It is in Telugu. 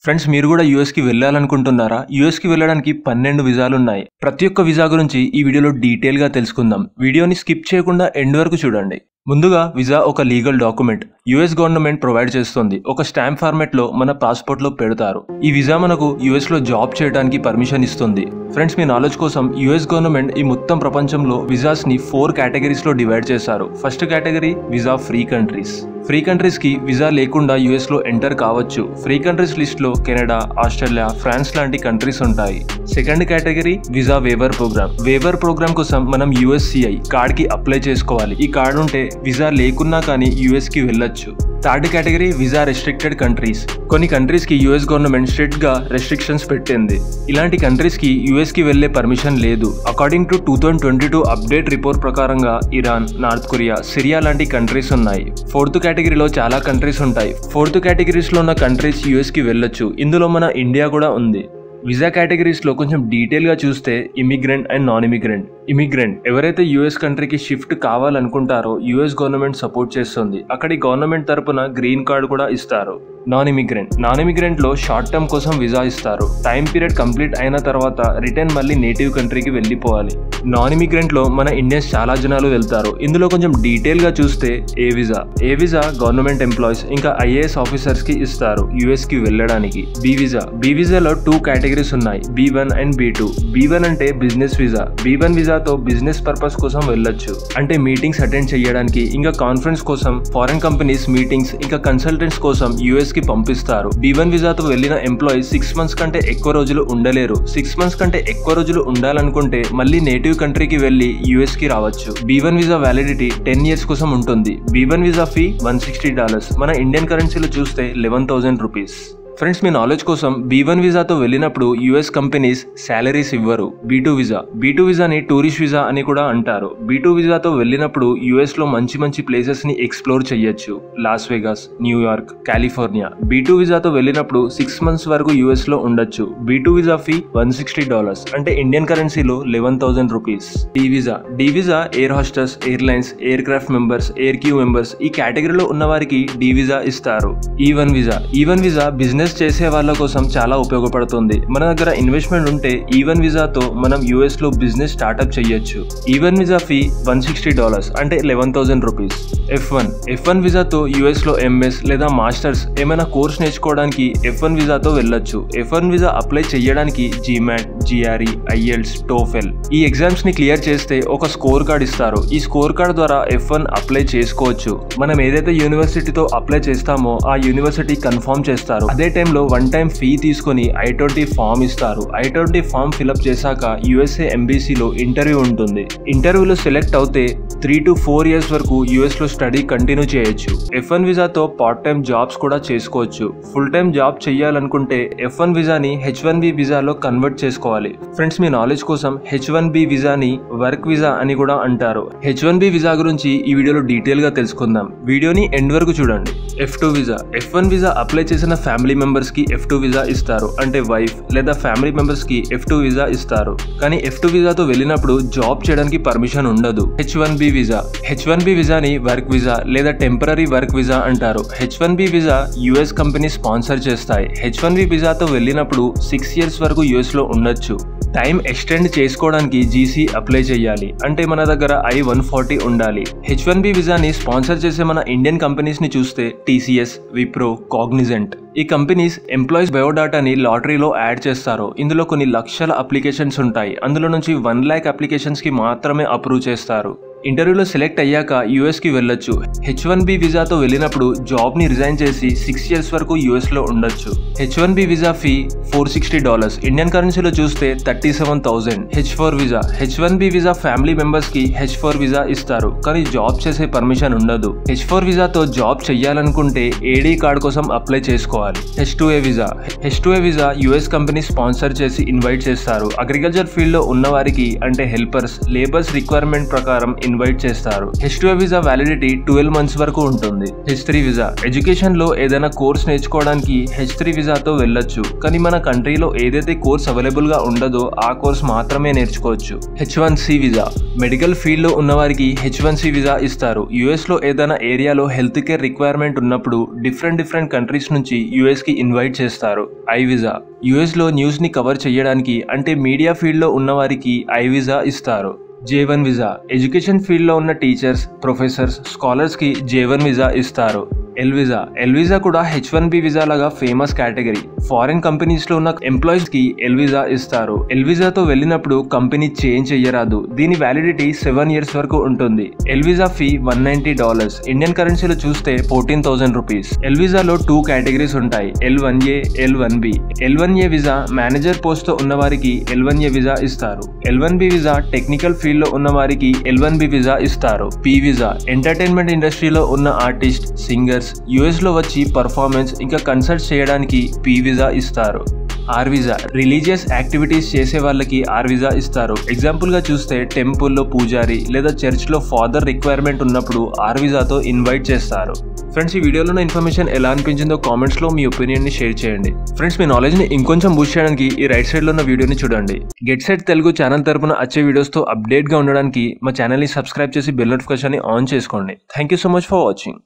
ఫ్రెండ్స్ మీరు కూడా యూఎస్ కి వెళ్ళాలనుకుంటున్నారా? యూఎస్ కి వెళ్ళడానికి 12 విజాలు ఉన్నాయి. ప్రతి ఒక్క విజా గురించి ఈ వీడియోలో డీటెయిల్ గా తెలుసుకుందాం. వీడియోని స్కిప్ చేయకుండా ఎండ్ వరకు చూడండి. ముందుగా విజా ఒక legal document. US government provide చేస్తుంది. ఒక స్టాంప్ ఫార్మాట్ లో మన పాస్పోర్ట్ లో పెడతారు. ఈ విజా మనకు యుఎస్ లో జాబ్ చేయడానికి పర్మిషన్ ఇస్తుంది. ఫ్రెండ్స్ మీ నాలెడ్జ్ కోసం యుఎస్ గవర్నమెంట్ ఈ మొత్తం ప్రపంచంలో విజాస్ ని 4 కేటగిరీస్ లో డివైడ్ చేశారు. First category విజా free countries. Free countries కి విజా లేకుండా యుఎస్ లో ఎంటర్ కావచ్చు. ఫ్రీ కంట్రీస్ లిస్ట్ లో కెనడా, ఆస్ట్రేలియా, ఫ్రాన్స్ లాంటి కంట్రీస్ ఉంటాయి. Second category విజా waiver programme. Waiver programme కోసం మనం యుఎస్సిఐ కార్డ్ కి అప్లై చేసుకోవాలి. ఈ కార్డ్ ఉంటే విజా లేకున్నా కానీ యుఎస్ కి వెళ్ళొచ్చు. Third category విజా restricted countries. కొన్ని కంట్రీస్ కి యుఎస్ గవర్నమెంట్ స్ట్రిక్ట్ గా రెస్ట్రిక్షన్స్ పెట్టింది. ఇలాంటి కంట్రీస్ కి యుఎస్ కి వెళ్లే పర్మిషన్ లేదు. అకార్డింగ్ టు 2022 అప్డేట్ రిపోర్ట్ ప్రకారంగా ఇరాన్, నార్త్ కొరియా, సిరియా లాంటి కంట్రీస్ ఉన్నాయి. ఫోర్త్ కేటగిరీలో చాలా కంట్రీస్ ఉంటాయి. ఫోర్త్ కేటగిరీస్ లో ఉన్న కంట్రీస్ యుఎస్ కి వెళ్ళొచ్చు. ఇందులో మన ఇండియా కూడా ఉంది. విజా కేటగిరీస్ లో కొంచెం డీటెయిల్ గా చూస్తే immigrant and non immigrant. Immigrant ఎవరైతే యుఎస్ కంట్రీకి షిఫ్ట్ కావాలనుకుంటారో యుఎస్ గవర్నమెంట్ సపోర్ట్ చేస్తుంది. అక్కడి గవర్నమెంట్ తరపున గ్రీన్ కార్డ్ కూడా ఇస్తారు. నాన్ ఇమిగ్రెంట్ లో షార్ట్ టర్మ్ కోసం విజా ఇస్తారు. టైం పీరియడ్ కంప్లీట్ అయిన తర్వాత రిటర్న్ మళ్ళీ నేటివ్ కంట్రీకి వెళ్ళిపోవాలి. నాన్ ఇమిగ్రెంట్ లో మన ఇండియన్స్ చాలా జనాలు వెళ్తారు. ఇందులో కొంచెం డీటెయిల్ గా చూస్తే ఏ విజా గవర్నమెంట్ ఎంప్లాయీస్ ఇంకా ఐఏఎస్ ఆఫీసర్స్ కి ఇస్తారు యుఎస్ కి వెళ్ళడానికి. బి విజాలో 2 కేటగిరీస్ ఉన్నాయి, B1 అండ్ B2. B1 అంటే బిజినెస్ విజా. B1 విజాతో బిజినెస్ పర్పస్ కోసం వెళ్ళొచ్చు. అంటే మీటింగ్స్ అటెండ్ చేయడానికి, ఇంకా కాన్ఫరెన్స్ కోసం, ఫారెన్ కంపెనీస్ మీటింగ్స్ ఇంకా కన్సల్టెంట్స్ కోసం యుఎస్ కి పంపిస్తారు. B1 విజాతో వెళ్లిన ఎంప్లాయీస్ 6 మంత్స్ కంటే ఎక్కువ రోజులు ఉండలేరు. 6 మంత్స్ కంటే ఎక్కువ రోజులు ఉండాలనుకుంటే మళ్ళీ నేటివ్ కంట్రీకి వెళ్లి యుఎస్ కి రావచ్చు. B1 విజా వ్యాలిడిటీ 10 ఇయర్స్ కోసం ఉంటుంది. B1 విజా fee $160. మన ఇండియన్ కరెన్సీలో చూస్తే 11,000 రూపీస్. ఫ్రెండ్స్ మీ నాలెడ్జ్ కోసం B1 విజాతో వెళ్ళినప్పుడు యుఎస్ కంపెనీస్ శాలరీస్ ఇవ్వరు. B2 విజాని టూరిస్ట్ విజా అని కూడా అంటారు. B2 విజాతో వెళ్ళినప్పుడు యుఎస్ లో మంచి ప్లేసెస్ ని ఎక్స్ప్లోర్ చేయొచ్చు. Las Vegas, New York, California. B2 విజాతో వెళ్ళినప్పుడు 6 మంత్స్ వరకు యుఎస్ లో ఉండొచ్చు. B2 విజా ఫీ $160 అంటే ఇండియన్ కరెన్సీలో 11,000 rupees. The visa air hostess, airlines, aircraft members, air crew members ఈ కేటగిరీలో ఉన్న వారికి డి విజా ఇస్తారు. E1 విజా బిజినెస్ చేసే వాళ్ళ కోసం చాలా ఉపయోగపడుతుంది. మన దగ్గర ఇన్వెస్ట్మెంట్ ఉంటే E1 విజాతో మనం యుఎస్ లో బిజినెస్ స్టార్ట్అప్ చేయొచ్చు. E1 విజా ఫీ $160 అంటే 11,000 రూపీస్. F1 విజాతో యుఎస్ లో ఎంఎస్ లేదా మాస్టర్స్ ఏమైనా కోర్స్ నేర్చుకోవడానికి F1 విజాతో వెళ్ళొచ్చు. F1 విజా అప్లై చేయడానికి GMAT, GRE, IELTS, TOEFL ఈ ఎగ్జామ్స్ ని క్లియర్ చేస్తే ఒక స్కోర్ కార్డ్ ఇస్తారు. ఈ స్కోర్ కార్డ్ ద్వారా F1 అప్లై చేసుకోవచ్చు. మనం ఏదైతే యూనివర్సిటీతో అప్లై చేస్తామో ఆ యూనివర్సిటీ కన్ఫర్మ్ చేస్తారు. అదే టైంలో 1 టైం ఫీ తీసుకొని I-20 ఫామ్ ఇస్తారు. I-20 ఫామ్ ఫిల్అప్ చేశాక USA ఎంబీసీలో ఇంటర్వ్యూ ఉంటుంది. ఇంటర్వ్యూలో సెలెక్ట్ అవుతే 3 to 4 ఇయర్స్ వరకు యుఎస్ లో స్టడీ కంటిన్యూ చేయొచ్చు. F1 విజాతో పార్ట్ టైం జాబ్స్ కూడా చేసుకోవచ్చు. ఫుల్ టైం జాబ్ చేయాలనుకుంటే F1 విజాని H1B విజాలో కన్వర్ట్ చేసుకోవాలి. ఫ్రెండ్స్ మీ నాలెడ్జ్ కోసం H1B విజాని వర్క్ విజా అని కూడా అంటారు. H1B విజా గురించి ఈ వీడియోలో డీటెయిల్ గా తెలుసుకుందాం. వీడియోని ఎండ్ వరకు చూడండి. F1 విజా అప్లై చేసిన ఫ్యామిలీ మెంబర్స్ కి F2 విజా ఇస్తారు. అంటే వైఫ్ లేదా ఫ్యామిలీ మెంబర్స్ కి F2 విజా ఇస్తారు. కానీ F2 విజాతో వెళ్ళినప్పుడు జాబ్ చేయడానికి పర్మిషన్ ఉండదు. H1B విజాని వర్క్ విజా లేదా టెంపరరీ వర్క్ విజా అంటారు. H1B విజా యుఎస్ కంపెనీ స్పాన్సర్ చేస్తాయి. H1B విజాతో వెళ్ళినప్పుడు 6 ఇయర్స్ వరకు యుఎస్ లో ఉండొచ్చు. టైం ఎక్స్టెండ్ చేసుకోవడానికి GC అప్లై చేయాలి. అంటే మన దగ్గర I-140 ఉండాలి. H1B విజాని స్పాన్సర్ చేసే మన ఇండియన్ కంపెనీస్ ని చూస్తే TCS, విప్రో, కాగ్నిజెంట్. ఈ కంపెనీస్ ఎంప్లాయీస్ బయోడాటాని లాటరీలో యాడ్ చేస్తారు. ఇందులో కొన్ని లక్షల అప్లికేషన్స్ ఉంటాయి. అందులో నుంచి 1 lakh అప్లికేషన్స్ కి మాత్రమే అప్రూవ్ చేస్తారు. ఇంటర్వ్యూలో సెలెక్ట్ అయ్యాక యుఎస్ కి వెళ్ళొచ్చు. H1B విజాతో వెళ్ళినప్పుడు జాబ్ ని రిజైన్ చేసి 6 ఇయర్స్ వరకు యుఎస్ లో ఉండొచ్చు. H1B విజా fee $460. ఇండియన్ కరెన్సీలో చూస్తే 37,000. H1B విజా ఫ్యామిలీ మెంబర్స్ కి H4 విజా ఇస్తారు. కానీ జాబ్ చేసే పర్మిషన్ ఉండదు. H4 విజాతో జాబ్ చెయ్యాలనుకుంటే AD కార్డ్ కోసం అప్లై చేసుకోవాలి. H2A విజా యుఎస్ కంపెనీ స్పాన్సర్ చేసి ఇన్వైట్ చేస్తారు. అగ్రికల్చర్ ఫీల్డ్ లో ఉన్న వారికి అంటే హెల్పర్స్, లేబర్స్ రిక్వైర్మెంట్ ప్రకారం ఇన్వైట్ చేస్తారు. H2A వీసా వ్యాలిడిటీ 12 మంత్స్ వరకు ఉంటుంది. H3 వీసా ఎడ్యుకేషన్ లో ఏదైనా కోర్స్ నేర్చుకోవడానికి H3 వీసాతో వెళ్ళొచ్చు. కానీ మన కంట్రీలో ఏదైతే కోర్స్ అవైలబుల్ గా ఉండదో ఆ కోర్స్ మాత్రమే నేర్చుకోవచ్చు. H1C వీసా మెడికల్ ఫీల్డ్ లో ఉన్న వారికి H1C వీసా ఇస్తారు. యుఎస్ లో ఏదైనా ఏరియాలో హెల్త్ కేర్ రిక్వైర్మెంట్ ఉన్నప్పుడు డిఫరెంట్ కంట్రీస్ నుంచి యుఎస్ కి ఇన్వైట్ చేస్తారు. ఐ వీసా యుఎస్ లో న్యూస్ ని కవర్ చేయడానికి అంటే మీడియా ఫీల్డ్ లో ఉన్న వారికి ఐ వీసా ఇస్తారు. J1 వీసా ఎడ్యుకేషన్ ఫీల్డ్ లో ఉన్న టీచర్స్, ప్రొఫెసర్స్, స్కాలర్స్ కి J1 వీసా ఇస్తారు. ఎల్ వీసా కూడా H1B వీసా లాగా ఫేమస్ కేటగిరీ. ఫారిన్ కంపెనీస్ లో ఉన్న ఎంప్లాయీస్ కి ఎల్ వీసా ఇస్తారు. ఎల్ వీసాతో వెళ్ళినప్పుడు కంపెనీ చేంజ్ చెయ్యరాదు. దీని వ్యాలిడిటీ 7 years వరకు ఉంటుంది. L visa fee $190. ఇండియన్ కరెన్సీలో చూస్తే 14,000 రూపీస్. ఎల్ వీసాలో 2 కేటగిరీస్ ఉంటాయి, L1A, L1B. L1A visa manager post తో ఉన్న వారికి L1A వీసా ఇస్తారు. L1B వీసా టెక్నికల్ ఫీల్డ్ లో ఉన్న వారికి L1B వీసా ఇస్తారు. P వీసా ఎంటర్టైన్మెంట్ ఇండస్ట్రీలో ఉన్న ఆర్టిస్ట్, సింగర్స్ యుఎస్ లో వచ్చి పర్ఫార్మెన్స్ ఇంకా కన్సర్ట్స్ చేయడానికి P వీసా ఇస్తారు. ఆర్ వీసా రిలీజియస్ యాక్టివిటీస్ చేసే వాళ్ళకి ఆర్ వీసా ఇస్తారు. ఎగ్జాంపుల్ గా చూస్తే టెంపుల్లో పూజారి లేదా చర్చ్ లో ఫాదర్ రిక్వైర్మెంట్ ఉన్నప్పుడు ఆర్ వీసాతో ఇన్వైట్ చేస్తారు. ఫ్రెండ్స్, ఈ వీడియోలో ఉన్న ఇన్ఫర్మేషన్ ఎలా అనిపించిందో కామెంట్స్ లో మీ ఒపీనియన్ ని షేర్ చేయండి. ఫ్రెండ్స్, మీ నాలెడ్జ్ ని ఇంకొంచెం బూస్ట్ చేయడానికి ఈ రైట్ సైడ్ లో ఉన్న వీడియోని చూడండి. గెట్ సెట్ తెలుగు ఛానల్ తరపున వచ్చే వీడియోస్ తో అప్డేట్ గా ఉండడానికి మా ఛానల్ ని సబ్స్క్రైబ్ చేసి బెల్ నోటిఫికేషన్ ని ఆన్ చేసుకోండి. Thank you so much for watching.